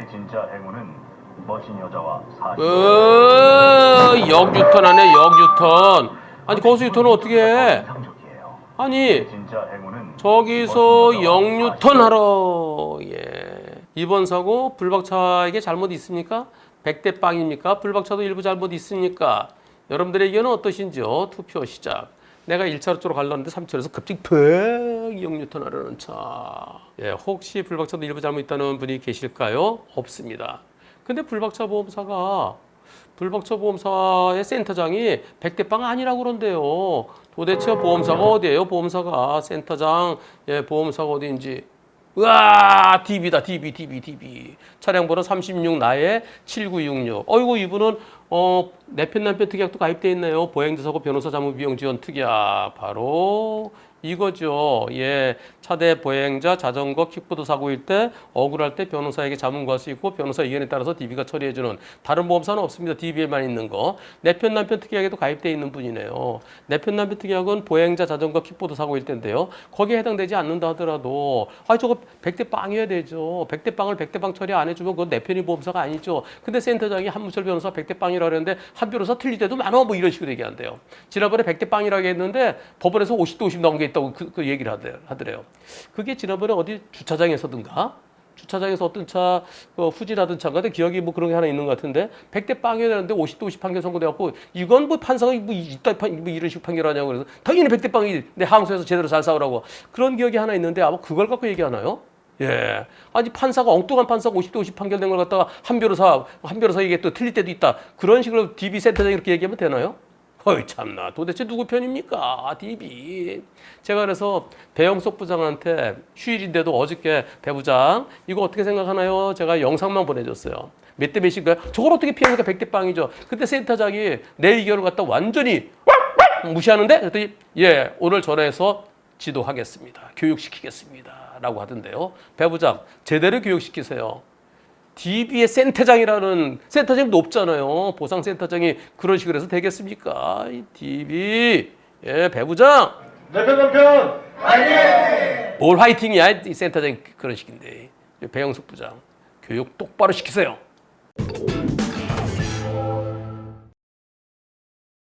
내 진짜 행운은 멋진 여자와 역유턴하네, 역유턴. 아니, 거기서 유턴은 어떻게 해? 인상적이에요. 아니, 진짜 행운은 저기서 역유턴 하러. 예. 이번 사고 불박차에게 잘못 있습니까? 100대 빵입니까? 불박차도 일부 잘못 있습니까? 여러분들의 의견은 어떠신지요? 투표 시작. 내가 1차로 쪽으로 가려는데 3차로에서 급직 퍽 역유턴 하려는 차. 예, 혹시 불박차도 일부 잘못 있다는 분이 계실까요? 없습니다. 근데 불박차 보험사의 센터장이 100대 빵 아니라고 그런데요. 도대체 보험사가 어디예요? 보험사가 센터장, 예, 보험사가 어디인지. 으아, DB다, DB. 차량 번호 36 나의 7966. 어이구, 이분은 내편 남편 특약도 가입돼 있네요. 보행자 사고 변호사 자문 비용 지원 특약. 바로 이거죠. 예, 차대 보행자 자전거 킥보드 사고일 때 억울할 때 변호사에게 자문 구할 수 있고 변호사 의견에 따라서 DB가 처리해주는. 다른 보험사는 없습니다. DB에만 있는 거. 내편 남편 특약에도 가입돼 있는 분이네요. 내편 남편 특약은 보행자 자전거 킥보드 사고일 때인데요. 거기에 해당되지 않는다 하더라도 저거 100대 빵이어야 되죠. 100대 빵을 100대 빵 처리 안 해주면 그건 내 편이 보험사가 아니죠. 근데 센터장이 한무철 변호사 100대 빵이라고 그랬는데 한 변호사 틀릴 때도 많아, 뭐 이런 식으로 얘기한대요. 지난번에 100대 빵이라고 했는데 법원에서 50대 50 나온 게 있다고 그 얘기를 하더래요. 그게 지난번에 어디 주차장에서든가 주차장에서 어떤 차 후진하던 차가 기억이 뭐 그런 게 하나 있는 것 같은데 100대 빵이어야 되는데 50대 50 판결 선고돼갖고 이건 뭐 판사가 뭐 이런 식으로 판결하냐고 그래서 당연히 100대 빵이 내 항소해서 제대로 잘 싸우라고 그런 기억이 하나 있는데 아마 그걸 갖고 얘기하나요? 예. 아니 판사가 엉뚱한 판사가 50대 50 판결된 걸 갖다가 한 변호사 이게 또 틀릴 때도 있다. 그런 식으로 DB 센터장이 이렇게 얘기하면 되나요? 어이 참나 도대체 누구 편입니까? DB. 제가 그래서 배영석 부장한테 휴일인데도 어저께 배 부장 이거 어떻게 생각하나요? 제가 영상만 보내줬어요. 몇 대 몇인가요? 저걸 어떻게 피합니까? 100대 빵이죠. 그때 센터장이 내 의견을 갖다 완전히 무시하는데 그랬더니 예 오늘 전화해서 지도하겠습니다. 교육시키겠습니다. 라고 하던데요. 배 부장 제대로 교육시키세요. DB의 센터장이라는 센터장이 높잖아요. 보상센터장이 그런 식으로 해서 되겠습니까? DB 예 배부장 남편 화이팅! 뭘 화이팅이야 이 센터장이 그런 식인데 배영숙 부장 교육 똑바로 시키세요.